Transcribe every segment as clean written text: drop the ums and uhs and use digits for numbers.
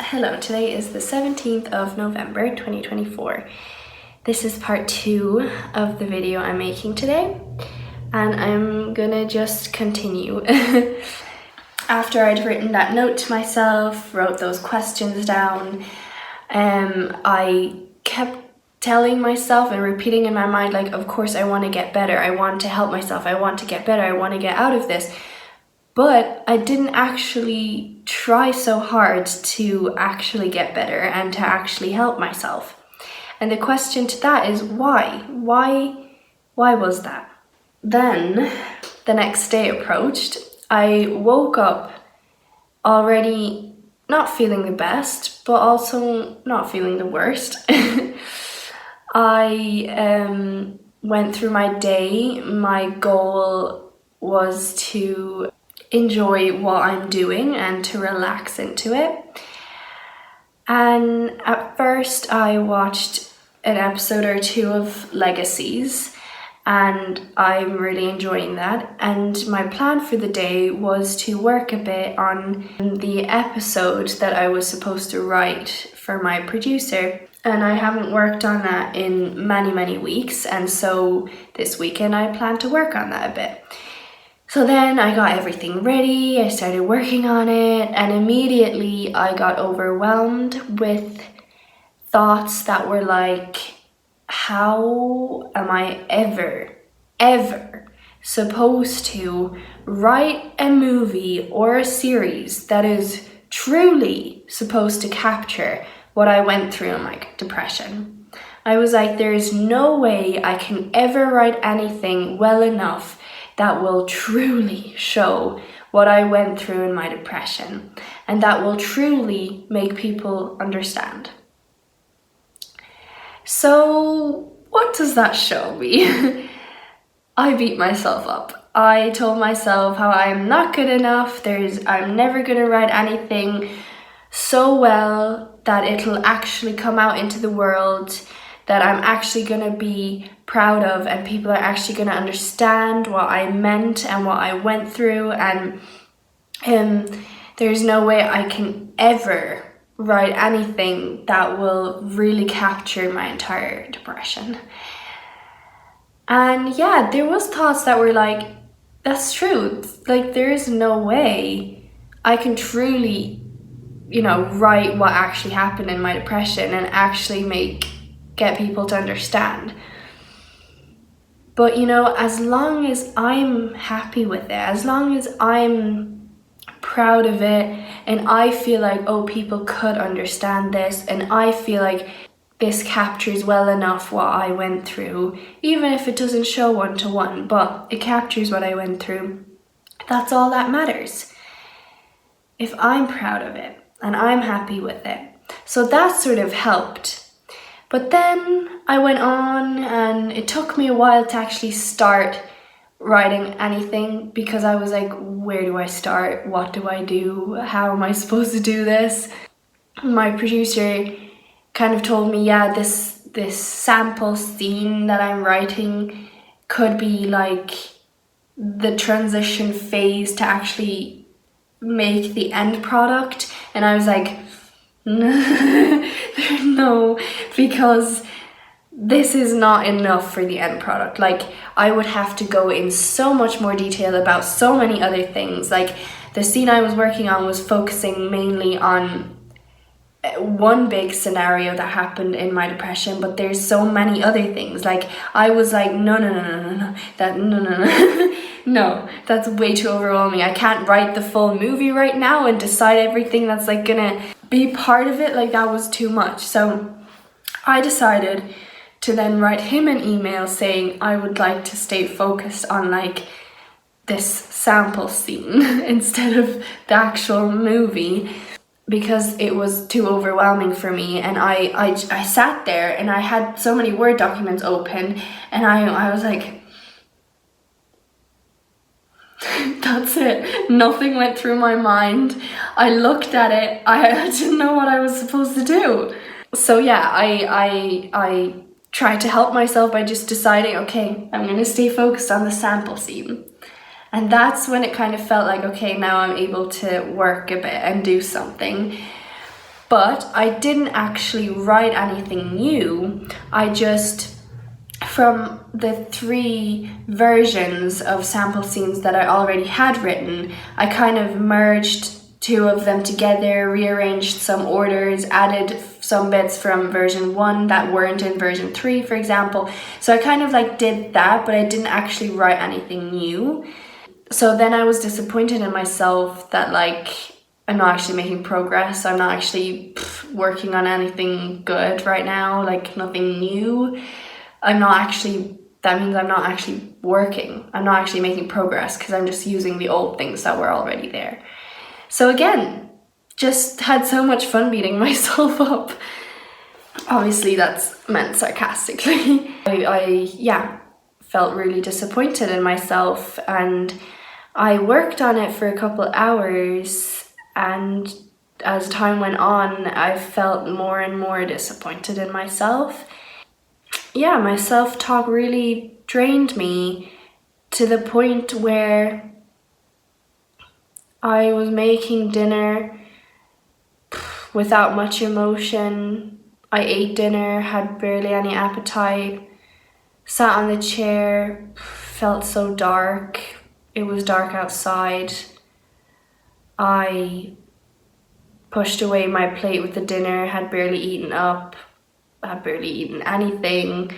Hello, today is the 17th of November 2024. This is part 2 of the video I'm making today, and I'm gonna just continue. After I'd written that note to myself, wrote those questions down, I kept telling myself and repeating in my mind, like, of course I want to get better, I want to help myself, I want to get better, I want to get out of this. But I didn't actually try so hard to actually get better and to actually help myself. And the question to that is why? Why was that? Then the next day approached. I woke up already not feeling the best, but also not feeling the worst. I went through my day. My goal was to enjoy what I'm doing and to relax into it. And at first I watched an episode or two of Legacies, and I'm really enjoying that. And my plan for the day was to work a bit on the episode that I was supposed to write for my producer. And I haven't worked on that in many weeks, and so this weekend I plan to work on that a bit. So then I got everything ready, I started working on it, and immediately I got overwhelmed with thoughts that were like, how am I ever supposed to write a movie or a series that is truly supposed to capture what I went through in my depression? I was like, there is no way I can ever write anything well enough that will truly show what I went through in my depression, and that will truly make people understand. So what does that show me? I beat myself up. I told myself how I'm not good enough, I'm never gonna write anything so well that it'll actually come out into the world, that I'm actually gonna be proud of, and people are actually gonna understand what I meant and what I went through, and there's no way I can ever write anything that will really capture my entire depression. And yeah, there was thoughts that were like, that's true, like there is no way I can truly, write what actually happened in my depression and actually get people to understand. But as long as I'm happy with it, as long as I'm proud of it, and I feel like, oh, people could understand this, and I feel like this captures well enough what I went through, even if it doesn't show one-to-one, but it captures what I went through, that's all that matters. If I'm proud of it and I'm happy with it. So that sort of helped. But then I went on, and it took me a while to actually start writing anything, because I was like, where do I start? What do I do? How am I supposed to do this? My producer kind of told me, yeah, this sample scene that I'm writing could be like the transition phase to actually make the end product. And I was like, no, because this is not enough for the end product. Like, I would have to go in so much more detail about so many other things. Like, the scene I was working on was focusing mainly on one big scenario that happened in my depression, but there's so many other things. Like, I was like, no, no, that's way too overwhelming. I can't write the full movie right now and decide everything that's like gonna be part of it. Like, that was too much. So I decided to then write him an email saying I would like to stay focused on like this sample scene instead of the actual movie, because it was too overwhelming for me. And I sat there and I had so many Word documents open, and I was like, that's it. Nothing went through my mind. I looked at it. I didn't know what I was supposed to do. So yeah, I tried to help myself by just deciding, okay, I'm gonna stay focused on the sample scene. And that's when it kind of felt like, okay, now I'm able to work a bit and do something. But I didn't actually write anything new. I just, from the 3 versions of sample scenes that I already had written, I kind of merged 2 of them together, rearranged some orders, added some bits from version 1 that weren't in version 3, for example. So I kind of like did that, but I didn't actually write anything new. So then I was disappointed in myself that like I'm not actually making progress. I'm not actually working on anything good right now, like nothing new. That means I'm not actually working. I'm not actually making progress because I'm just using the old things that were already there. So again, just had so much fun beating myself up. Obviously that's meant sarcastically. I felt really disappointed in myself, and I worked on it for a couple hours, and as time went on, I felt more and more disappointed in myself. Yeah, my self-talk really drained me to the point where I was making dinner without much emotion. I ate dinner, had barely any appetite, sat on the chair, felt so dark. It was dark outside. I pushed away my plate with the dinner, had barely eaten anything.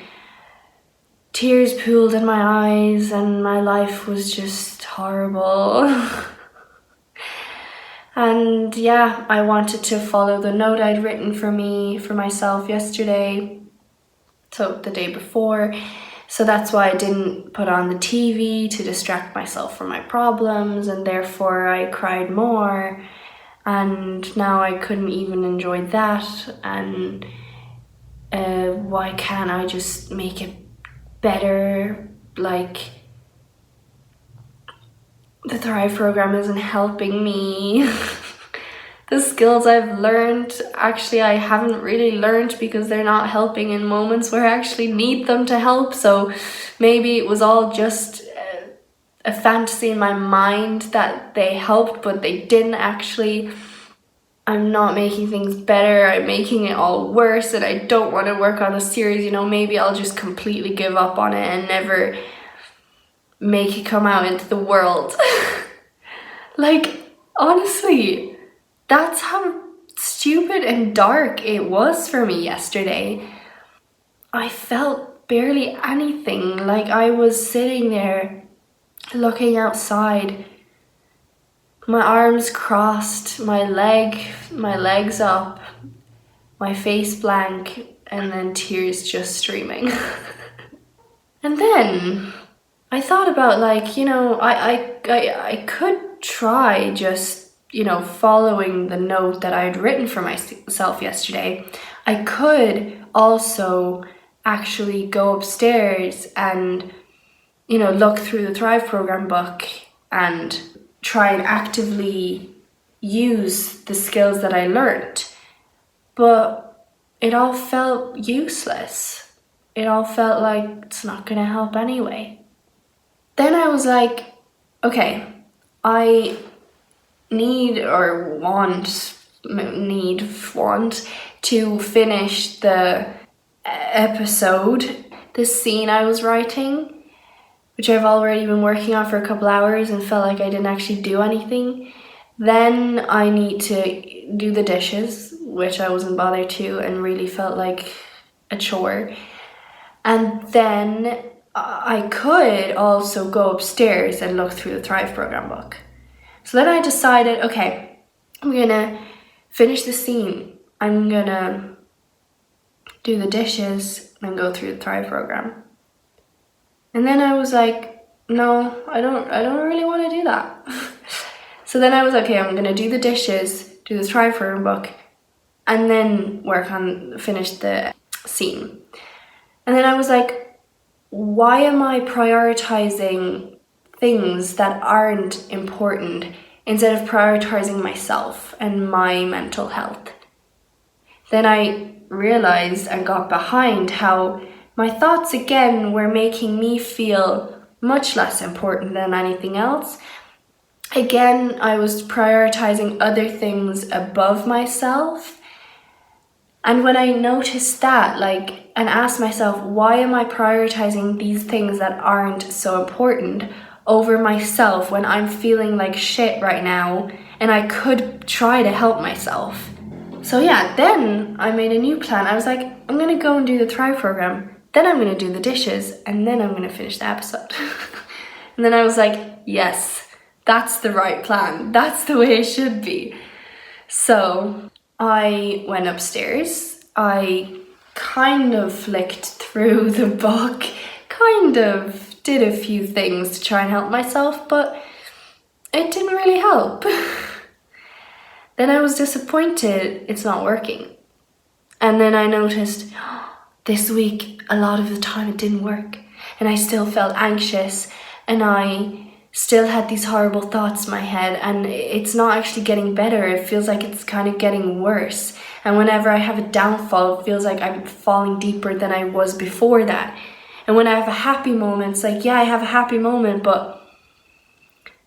Tears pooled in my eyes and my life was just horrible. And yeah, I wanted to follow the note I'd written for myself yesterday, so the day before. So that's why I didn't put on the TV to distract myself from my problems, and therefore I cried more, and now I couldn't even enjoy that. And why can't I just make it better? Like, the Thrive program isn't helping me. The skills I've learned, actually I haven't really learned because they're not helping in moments where I actually need them to help. So maybe it was all just a fantasy in my mind that they helped, but they didn't actually. I'm not making things better, I'm making it all worse, and I don't want to work on a series. You know, maybe I'll just completely give up on it and never make it come out into the world. Like, honestly, that's how stupid and dark it was for me yesterday. I felt barely anything. Like, I was sitting there looking outside, my arms crossed, my legs up, my face blank, and then tears just streaming. And then I thought about, like, you know, I could try just, you know, following the note that I had written for myself yesterday. I could also actually go upstairs and, you know, look through the Thrive program book and try and actively use the skills that I learned. But it all felt useless. It all felt like it's not gonna help anyway. Then I was like, okay, I want to finish the episode, the scene I was writing, which I've already been working on for a couple hours and felt like I didn't actually do anything. Then I need to do the dishes, which I wasn't bothered to and really felt like a chore. And then I could also go upstairs and look through the Thrive program book. So then I decided, okay, I'm gonna finish the scene. I'm gonna do the dishes and go through the Thrive program. And then I was like, no, I don't really want to do that. So then I was okay, I'm gonna do the dishes, do the Thrive program book, and then finish the scene. And then I was like, why am I prioritizing things that aren't important instead of prioritizing myself and my mental health? Then I realized and got behind how my thoughts again were making me feel much less important than anything else. Again, I was prioritizing other things above myself, And when I noticed that, and asked myself, why am I prioritizing these things that aren't so important over myself when I'm feeling like shit right now and I could try to help myself? So yeah, then I made a new plan. I was like, I'm gonna go and do the Thrive program, then I'm gonna do the dishes, and then I'm gonna finish the episode. And then I was like, yes, that's the right plan. That's the way it should be. So I went upstairs. I kind of flicked through the book, kind of did a few things to try and help myself, but it didn't really help. Then I was disappointed it's not working. And then I noticed this week, a lot of the time it didn't work. And I still felt anxious and I still had these horrible thoughts in my head, and it's not actually getting better. It feels like it's kind of getting worse. And whenever I have a downfall, it feels like I'm falling deeper than I was before that. And when I have a happy moment, it's like, yeah, I have a happy moment, but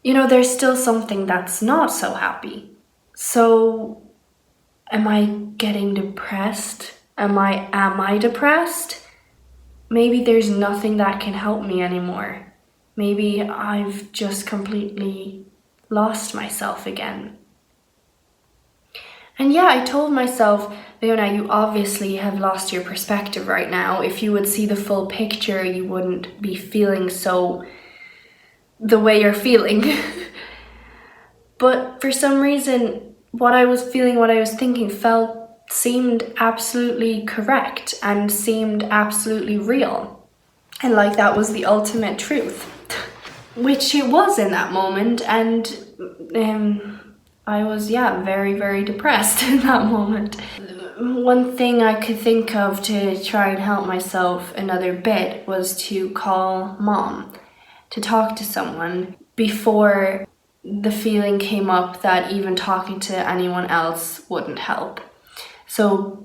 there's still something that's not so happy. So am I getting depressed? Am I depressed? Maybe there's nothing that can help me anymore. Maybe I've just completely lost myself again. And yeah, I told myself, Leona, you obviously have lost your perspective right now. If you would see the full picture, you wouldn't be feeling so the way you're feeling. But for some reason, what I was feeling, what I was thinking seemed absolutely correct and seemed absolutely real. And like that was the ultimate truth. Which it was in that moment, and I was, very, very depressed in that moment. One thing I could think of to try and help myself another bit was to call mom, to talk to someone before the feeling came up that even talking to anyone else wouldn't help. So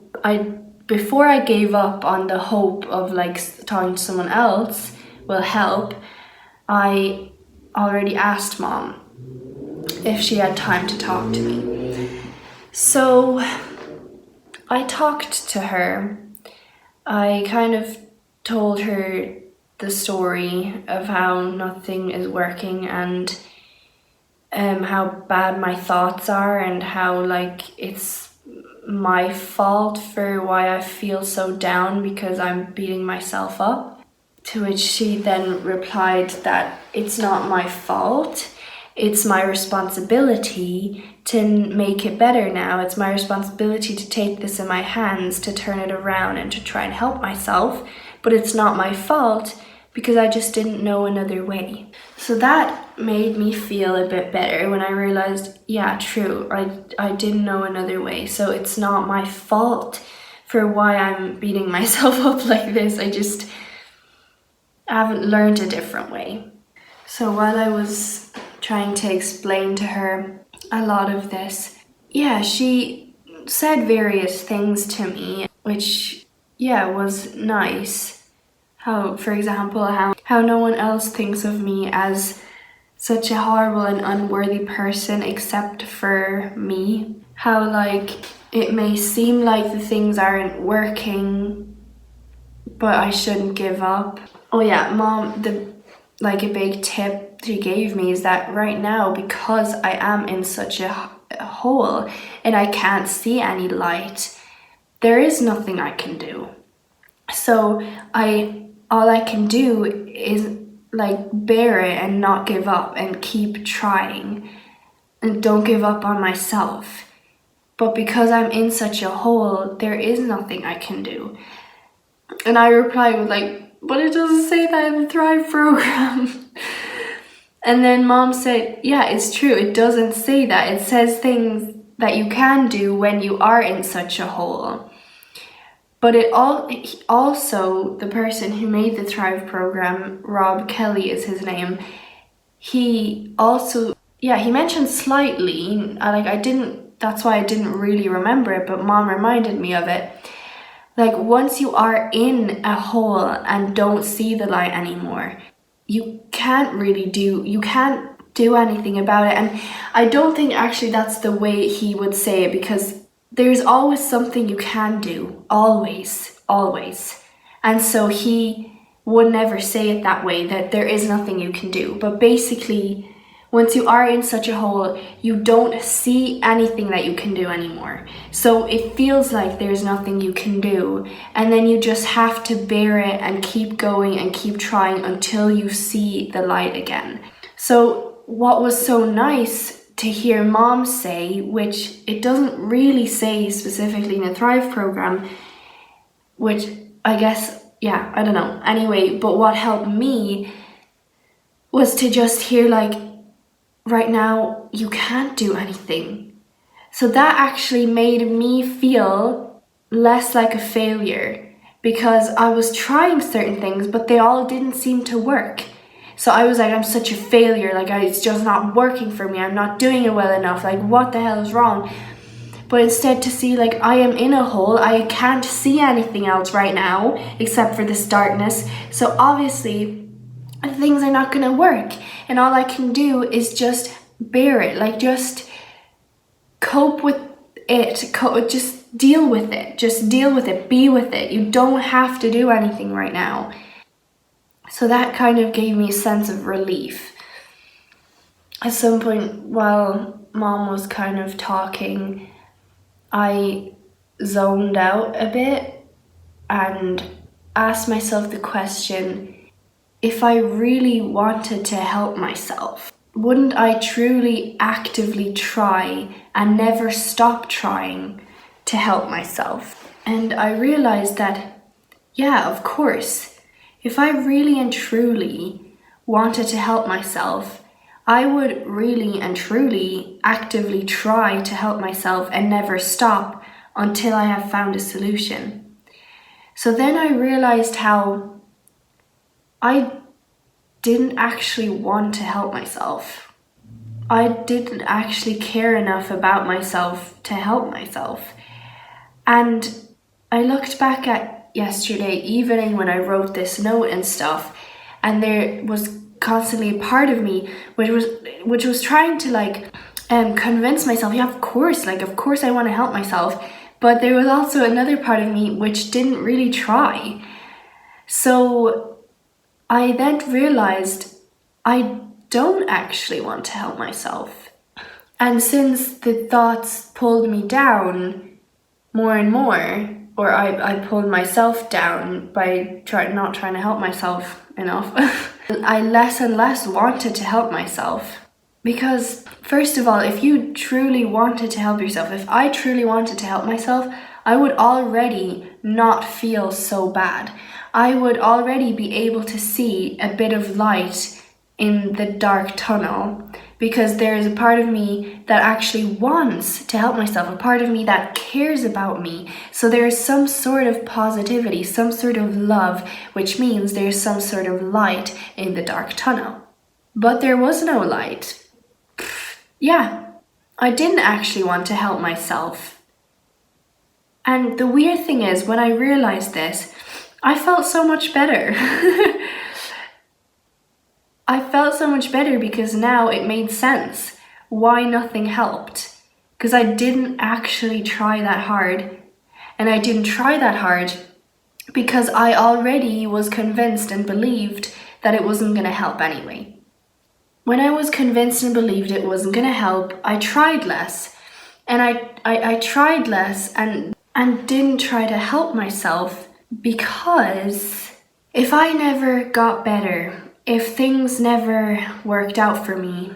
before I gave up on the hope of talking to someone else will help, I already asked mom if she had time to talk to me. So I talked to her. I kind of told her the story of how nothing is working and how bad my thoughts are and how it's my fault for why I feel so down because I'm beating myself up. To which she then replied that it's not my fault, it's my responsibility to make it better now. It's my responsibility to take this in my hands, to turn it around and to try and help myself, but it's not my fault because I just didn't know another way. So that made me feel a bit better when I realized, yeah, true, I didn't know another way, so it's not my fault for why I'm beating myself up like this. I haven't learned a different way. So while I was trying to explain to her a lot of this, she said various things to me, which, was nice. For example, how no one else thinks of me as such a horrible and unworthy person except for me. How, it may seem like the things aren't working, but I shouldn't give up. Oh yeah, mom, a big tip she gave me is that right now, because I am in such a hole and I can't see any light, there is nothing I can do. So all I can do is bear it and not give up and keep trying and don't give up on myself. But because I'm in such a hole, there is nothing I can do. And I replied with but it doesn't say that in the Thrive program. And then mom said, yeah, it's true. It doesn't say that. It says things that you can do when you are in such a hole. But also, the person who made the Thrive program, Rob Kelly is his name, he also, he mentioned slightly, that's why I didn't really remember it, but mom reminded me of it. Once you are in a hole and don't see the light anymore, you can't do anything about it. And I don't think actually that's the way he would say it, because there's always something you can do, always, always. And so he would never say it that way, that there is nothing you can do. But basically, once you are in such a hole, you don't see anything that you can do anymore. So it feels like there's nothing you can do. And then you just have to bear it and keep going and keep trying until you see the light again. So what was so nice to hear Mom say, which it doesn't really say specifically in the Thrive program, which I guess, yeah, I don't know. Anyway, but what helped me was to just hear like, right now, you can't do anything. So that actually made me feel less like a failure, because I was trying certain things, but they all didn't seem to work. So I was like, I'm such a failure, like it's just not working for me, I'm not doing it well enough, like what the hell is wrong? But instead to see like I am in a hole, I can't see anything else right now except for this darkness. So obviously things are not gonna work, and all I can do is just bear it, like just cope with it, just deal with it, be with it. You don't have to do anything right now. So that kind of gave me a sense of relief. At some point while Mom was kind of talking, I zoned out a bit and asked myself the question, if I really wanted to help myself, wouldn't I truly actively try and never stop trying to help myself? And I realized that, yeah, of course, if I really and truly wanted to help myself, I would really and truly actively try to help myself and never stop until I have found a solution. So then I realized how I didn't actually want to help myself. I didn't actually care enough about myself to help myself. And I looked back at yesterday evening when I wrote this note and stuff, and there was constantly a part of me which was trying to like convince myself, yeah, of course I want to help myself, but there was also another part of me which didn't really try. So I then realized I don't actually want to help myself. And since the thoughts pulled me down more and more, or I pulled myself down by not trying to help myself enough, I less and less wanted to help myself. Because first of all, if you truly wanted to help yourself, if I truly wanted to help myself, I would already not feel so bad. I would already be able to see a bit of light in the dark tunnel, because there is a part of me that actually wants to help myself, a part of me that cares about me. So there is some sort of positivity, some sort of love, which means there's some sort of light in the dark tunnel. But there was no light. Yeah, I didn't actually want to help myself. And the weird thing is, when I realized this, I felt so much better. I felt so much better because now it made sense why nothing helped. Because I didn't actually try that hard. And I didn't try that hard because I already was convinced and believed that it wasn't going to help anyway. When I was convinced and believed it wasn't going to help, I tried less. And I tried less and didn't try to help myself, because if I never got better, if things never worked out for me,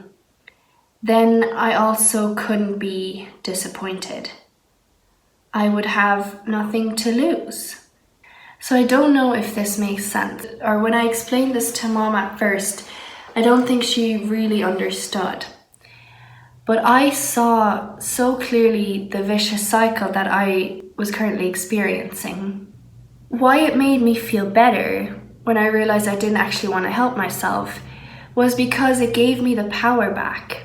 then I also couldn't be disappointed. I would have nothing to lose. So I don't know if this makes sense. Or when I explained this to Mom at first, I don't think she really understood. But I saw so clearly the vicious cycle that I was currently experiencing. Why it made me feel better when I realized I didn't actually want to help myself was because it gave me the power back.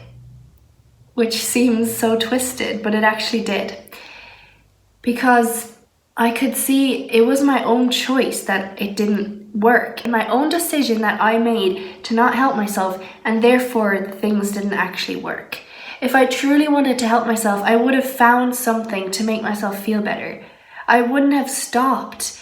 Which seems so twisted, but it actually did. Because I could see it was my own choice that it didn't work. My own decision that I made to not help myself, and therefore things didn't actually work. If I truly wanted to help myself, I would have found something to make myself feel better. I wouldn't have stopped.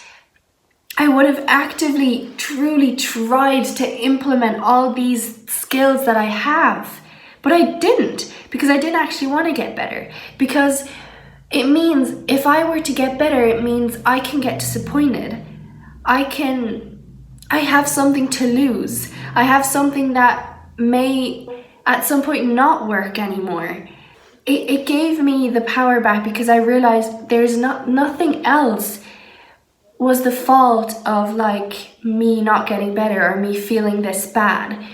I would have actively, truly tried to implement all these skills that I have. But I didn't, because I didn't actually want to get better. Because it means if I were to get better, it means I can get disappointed. I have something to lose. I have something that may at some point not work anymore. It gave me the power back because I realized there's nothing else was the fault of like me not getting better or me feeling this bad.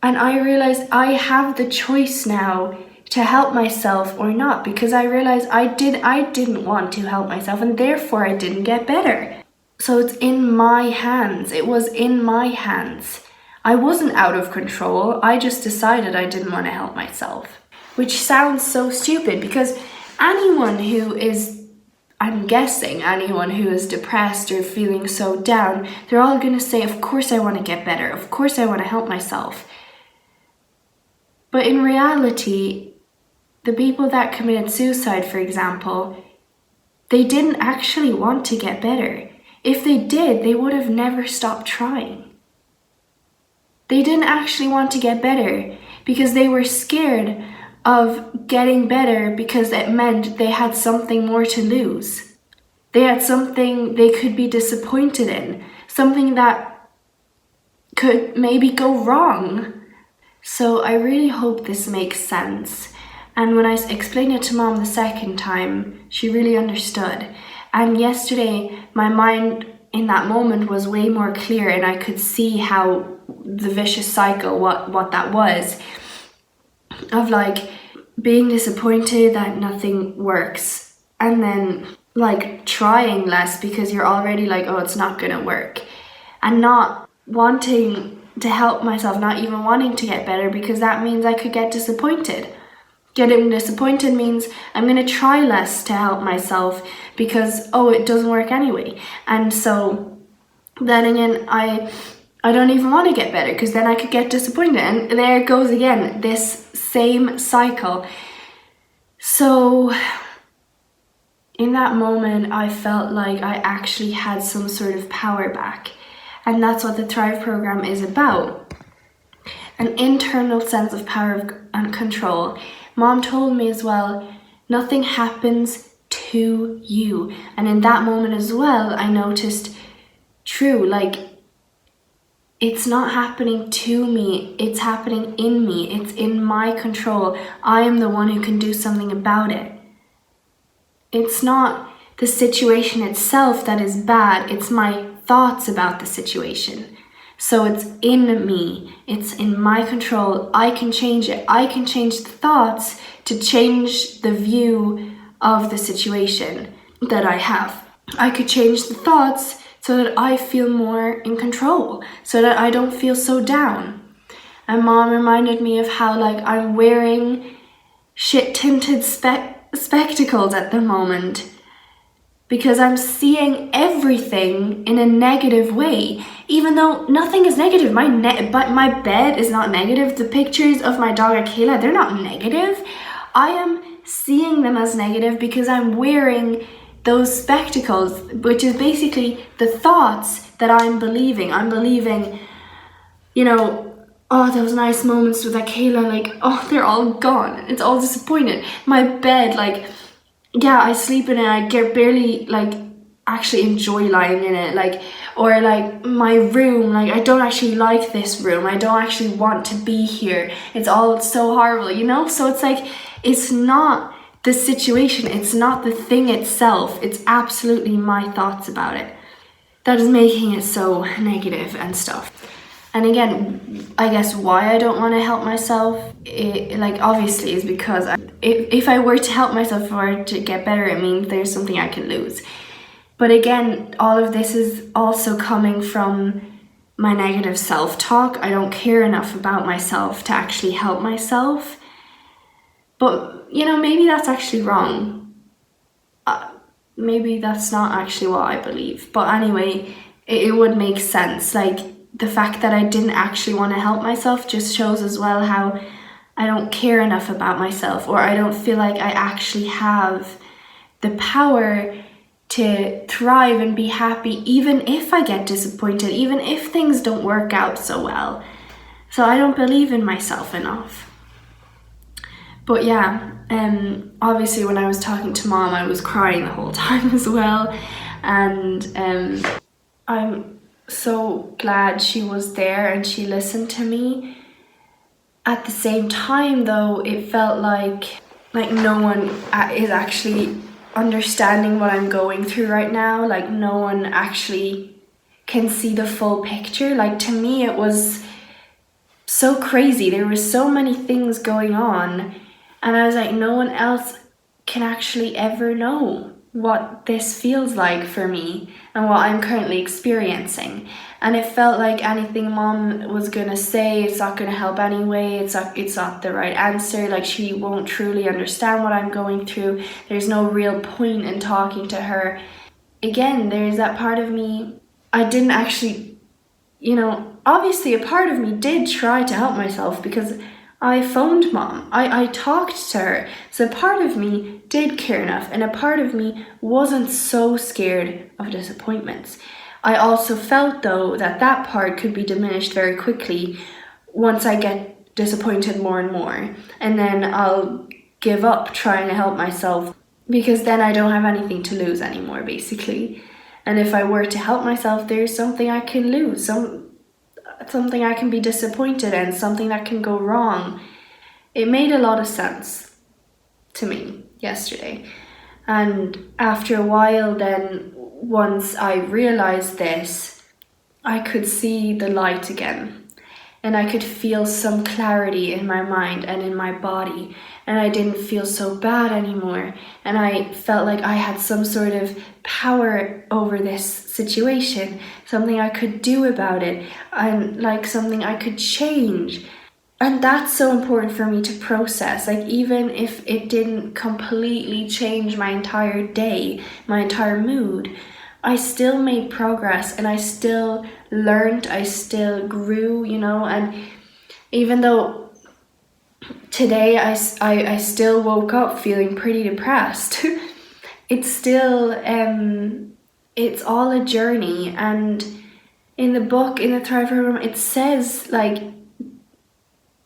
And I realized I have the choice now to help myself or not, because I realized I didn't want to help myself, and therefore I didn't get better. So it's in my hands. It was in my hands. I wasn't out of control. I just decided I didn't want to help myself. Which sounds so stupid, because anyone who is, I'm guessing anyone who is depressed or feeling so down, they're all going to say, of course I want to get better. Of course I want to help myself. But in reality, the people that committed suicide, for example, they didn't actually want to get better. If they did, they would have never stopped trying. They didn't actually want to get better because they were scared of getting better, because it meant they had something more to lose. They had something they could be disappointed in, something that could maybe go wrong. So I really hope this makes sense. And when I explained it to Mom the second time, she really understood. And yesterday, my mind in that moment was way more clear, and I could see how the vicious cycle, what that was, of like being disappointed that nothing works, and then like trying less because you're already like, oh, it's not gonna work, and not wanting to help myself, not even wanting to get better, because that means I could get disappointed. Getting disappointed means I'm going to try less to help myself because, oh, it doesn't work anyway. And so then again, I don't even want to get better because then I could get disappointed. And there it goes again, this same cycle. So in that moment, I felt like I actually had some sort of power back. And that's what the Thrive program is about. An internal sense of power and control. Mom told me as well, nothing happens to you. And in that moment as well, I noticed, true, like, it's not happening to me, it's happening in me, it's in my control. I am the one who can do something about it. It's not the situation itself that is bad, it's my thoughts about the situation. So it's in me, it's in my control. I can change it. I can change the thoughts to change the view of the situation that I have. I could change the thoughts so that I feel more in control, so that I don't feel so down. And Mom reminded me of how like I'm wearing shit-tinted spectacles at the moment, because I'm seeing everything in a negative way, even though nothing is negative. But my bed is not negative. The pictures of my dog Akela, they're not negative. I am seeing them as negative because I'm wearing those spectacles, which is basically the thoughts that I'm believing. I'm believing, you know, oh, those nice moments with Akela, like, oh, they're all gone. It's all disappointed. My bed, like, yeah, I sleep in it, I get barely like actually enjoy lying in it, like, or like my room, like I don't actually like this room, I don't actually want to be here, it's all so horrible, you know? So it's like, it's not the situation, it's not the thing itself, it's absolutely my thoughts about it that is making it so negative and stuff. And again, I guess why I don't want to help myself, like obviously is because if I were to help myself or to get better, it means there's something I can lose. But again, all of this is also coming from my negative self-talk. I don't care enough about myself to actually help myself. But, you know, maybe that's actually wrong. Maybe that's not actually what I believe. But anyway, it would make sense. Like, the fact that I didn't actually want to help myself just shows as well how I don't care enough about myself, or I don't feel like I actually have the power to thrive and be happy even if I get disappointed, even if things don't work out so well. So I don't believe in myself enough. But yeah, obviously when I was talking to Mom, I was crying the whole time as well. And I'm so glad she was there and she listened to me. At the same time though, it felt like no one is actually understanding what I'm going through right now. Like no one actually can see the full picture. Like to me it was so crazy. There were so many things going on, and I was like, no one else can actually ever know what this feels like for me and what I'm currently experiencing. And it felt like anything Mom was gonna say, it's not gonna help anyway. It's not the right answer. Like she won't truly understand what I'm going through. There's no real point in talking to her. Again, there's that part of me, I didn't actually, obviously a part of me did try to help myself because I phoned Mom. I talked to her. So part of me did care enough, and a part of me wasn't so scared of disappointments. I also felt though that part could be diminished very quickly once I get disappointed more and more, and then I'll give up trying to help myself because then I don't have anything to lose anymore, basically. And if I were to help myself, there's something I can lose, something I can be disappointed in, something that can go wrong. It made a lot of sense to me yesterday. And after a while then, once I realized this, I could see the light again. And I could feel some clarity in my mind and in my body. And I didn't feel so bad anymore. And I felt like I had some sort of power over this situation, something I could do about it, and like something I could change. And that's so important for me to process. Like even if it didn't completely change my entire day, my entire mood, I still made progress and I still learned, I still grew, and even though today I still woke up feeling pretty depressed, it's still, it's all a journey. And in the book, in the Thrive program, it says like,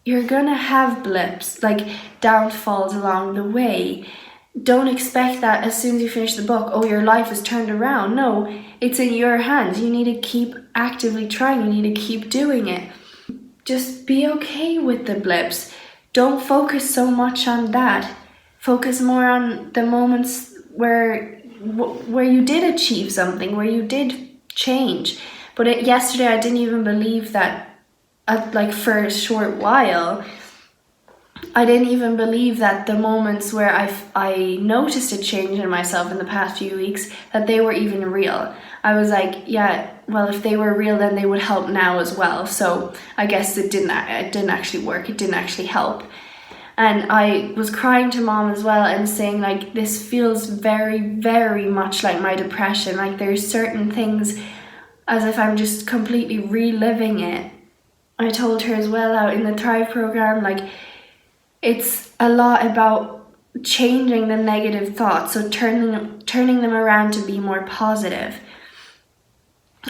you're gonna have blips, like downfalls along the way. Don't expect that as soon as you finish the book, oh, your life is turned around. No, it's in your hands. You need to keep actively trying. You need to keep doing it. Just be okay with the blips. Don't focus so much on that. Focus more on the moments where you did achieve something, where you did change. But yesterday I didn't even believe that, for a short while, I didn't even believe that the moments where I noticed a change in myself in the past few weeks, that they were even real. I was like, yeah, well, if they were real, then they would help now as well. So I guess it didn't actually work. It didn't actually help. And I was crying to Mom as well and saying like, this feels very, very much like my depression. Like there's certain things as if I'm just completely reliving it. I told her as well how in the Thrive program, like, it's a lot about changing the negative thoughts, so turning them around to be more positive.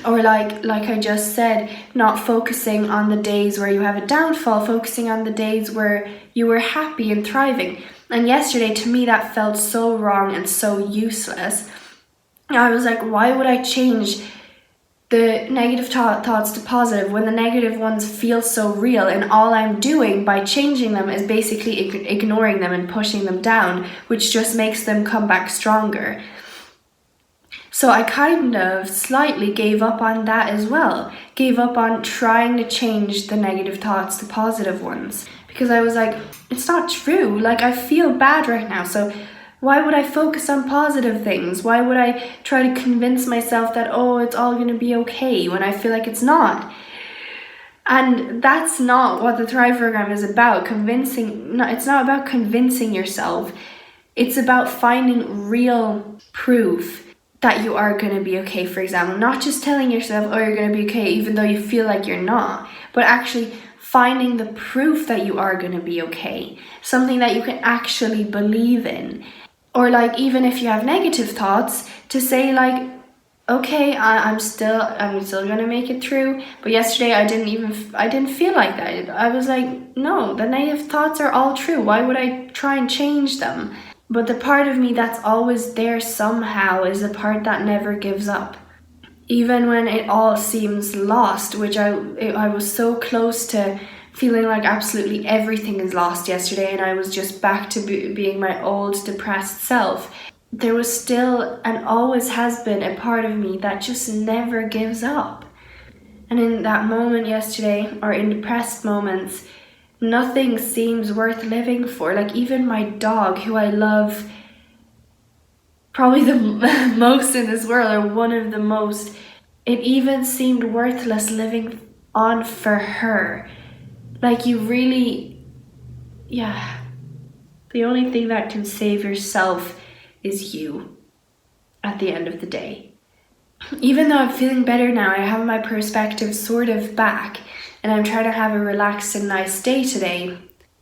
Or like I just said, not focusing on the days where you have a downfall, focusing on the days where you were happy and thriving. And yesterday, to me, that felt so wrong and so useless. I was like, why would I change the negative thoughts to positive when the negative ones feel so real, and all I'm doing by changing them is basically ignoring them and pushing them down, which just makes them come back stronger. So I kind of slightly gave up on that as well. Gave up on trying to change the negative thoughts to positive ones, because I was like, it's not true. Like I feel bad right now, so why would I focus on positive things? Why would I try to convince myself that, oh, it's all going to be okay when I feel like it's not? And that's not what the Thrive program is about. It's not about convincing yourself. It's about finding real proof that you are going to be okay, for example. Not just telling yourself, oh, you're going to be okay, even though you feel like you're not. But actually finding the proof that you are going to be okay, something that you can actually believe in. Or like, even if you have negative thoughts, to say like, okay, I'm still gonna make it through. But yesterday I didn't feel like that. I was like, no, the negative thoughts are all true. Why would I try and change them? But the part of me that's always there somehow is the part that never gives up. Even when it all seems lost, which I was so close to feeling like absolutely everything is lost yesterday, and I was just back to being my old depressed self. There was still, and always has been, a part of me that just never gives up. And in that moment yesterday, or in depressed moments, nothing seems worth living for. Like, even my dog, who I love probably the most in this world, or one of the most, it even seemed worthless living on for her. Like, you really, yeah, the only thing that can save yourself is you at the end of the day. Even though I'm feeling better now, I have my perspective sort of back, and I'm trying to have a relaxed and nice day today,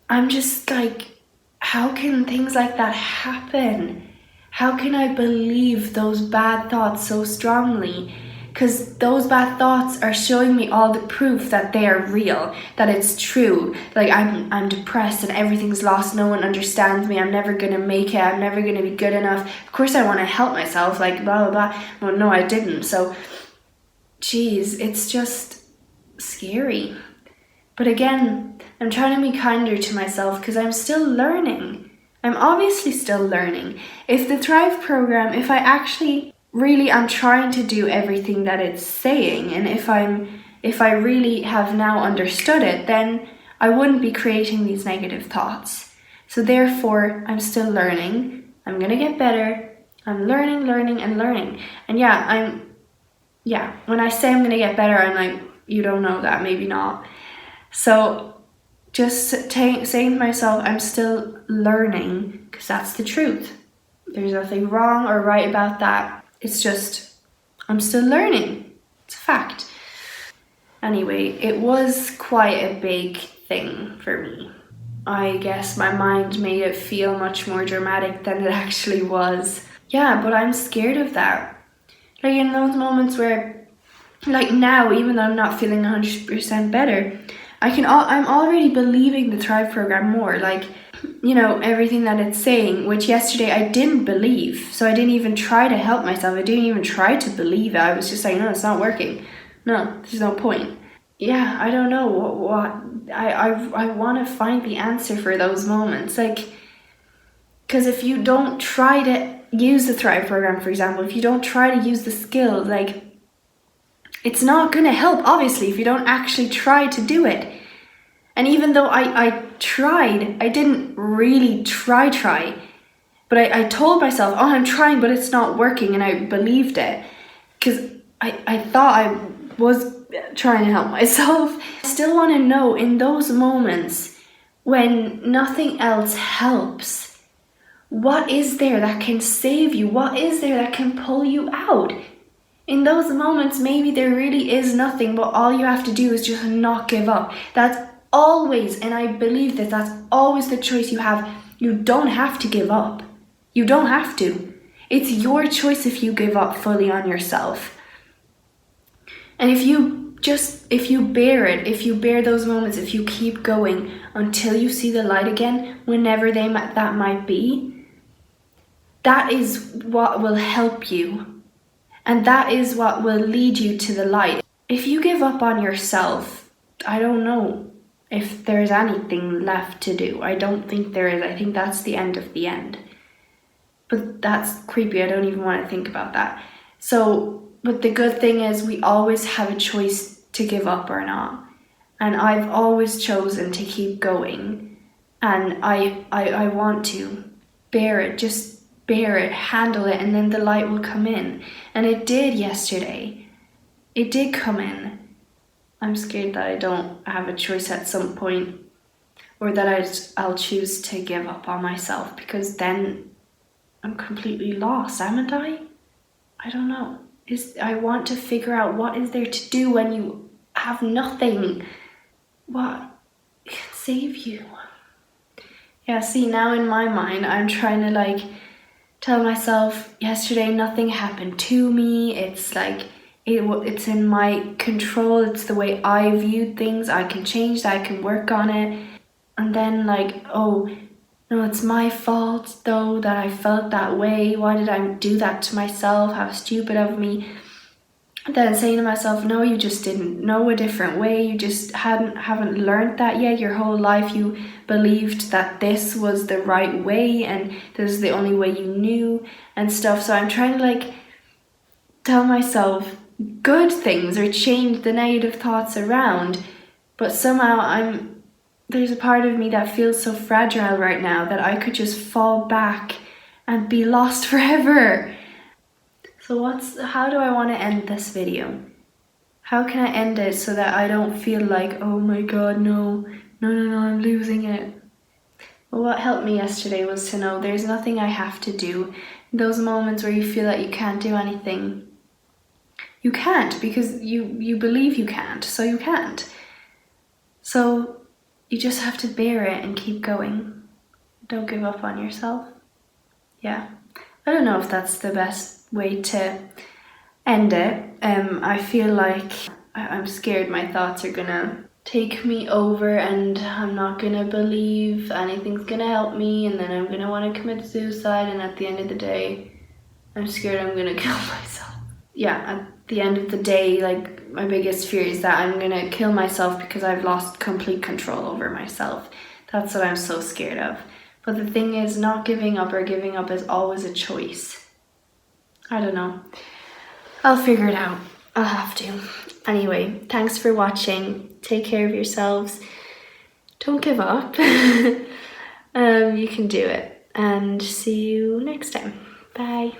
I'm just like, how can things like that happen? How can I believe those bad thoughts so strongly? Because those bad thoughts are showing me all the proof that they are real, that it's true. Like, I'm depressed and everything's lost, no one understands me, I'm never gonna make it, I'm never gonna be good enough. Of course I want to help myself, like blah blah blah. Well, no, I didn't. So, geez, it's just scary. But again, I'm trying to be kinder to myself because I'm still learning. I'm obviously still learning. If the Thrive program, if I actually really am trying to do everything that it's saying, and if I really have now understood it, then I wouldn't be creating these negative thoughts. So therefore, I'm still learning. I'm gonna get better. I'm learning. And when I say I'm gonna get better, I'm like, you don't know that, maybe not. So just saying to myself, I'm still learning, because that's the truth. There's nothing wrong or right about that. It's just, I'm still learning. It's a fact. Anyway, it was quite a big thing for me. I guess my mind made it feel much more dramatic than it actually was. Yeah, but I'm scared of that. Like, in those moments where, like now, even though I'm not feeling 100% better, I'm already believing the Thrive program more. Like, you know, everything that it's saying, which yesterday I didn't believe. So I didn't even try to help myself. I didn't even try to believe it. I was just like, no, it's not working. No, there's no point. Yeah, I don't know what I want to find the answer for those moments. Like, because if you don't try to use the Thrive program, for example, if you don't try to use the skills, like, it's not going to help, obviously, if you don't actually try to do it. And even though I tried, I didn't really try. But I told myself, oh, I'm trying, but it's not working. And I believed it. Because I thought I was trying to help myself. I still want to know, in those moments when nothing else helps, what is there that can save you? What is there that can pull you out? In those moments, maybe there really is nothing, but all you have to do is just not give up. That's always, and I believe that that's always the choice you have. You don't have to give up. You don't have to. It's your choice if you give up fully on yourself. And if you bear those moments, if you keep going until you see the light again, whenever that might be, that is what will help you. And that is what will lead you to the light. If you give up on yourself, I don't know if there's anything left to do. I don't think there is. I think that's the end of the end. But that's creepy. I don't even want to think about that. So, but the good thing is we always have a choice to give up or not. And I've always chosen to keep going. And I want to bear it, just bear it, handle it, and then the light will come in. And it did yesterday. It did come in. I'm scared that I don't have a choice at some point, or that I'll choose to give up on myself, because then I'm completely lost, haven't I? I don't know. I want to figure out what is there to do when you have nothing. what can save you? Yeah, see, now in my mind, I'm trying to like tell myself yesterday nothing happened to me. It's like it's in my control. It's the way I viewed things. I can change that. I can work on it. And then like, oh no, it's my fault though that I felt that way. Why did I do that to myself? How stupid of me. Then saying to myself, no, you just didn't know a different way. You just haven't learned that yet. Your whole life you believed that this was the right way and this is the only way you knew and stuff. So I'm trying to like tell myself good things or change the negative thoughts around, but somehow there's a part of me that feels so fragile right now that I could just fall back and be lost forever. So how do I want to end this video? How can I end it so that I don't feel like, oh my god, no, I'm losing it. Well, what helped me yesterday was to know there's nothing I have to do. In those moments where you feel that you can't do anything, you can't because you believe you can't, so you can't. So you just have to bear it and keep going. Don't give up on yourself. Yeah. I don't know if that's the best way to end it. I feel like I'm scared my thoughts are gonna take me over and I'm not gonna believe anything's gonna help me, and then I'm gonna want to commit suicide, and at the end of the day I'm scared I'm gonna kill myself. Yeah, at the end of the day, like, my biggest fear is that I'm gonna kill myself because I've lost complete control over myself. That's what I'm so scared of. But the thing is, not giving up or giving up is always a choice. I don't know. I'll figure it out. I'll have to. Anyway, thanks for watching. Take care of yourselves. Don't give up. You can do it. And see you next time. Bye.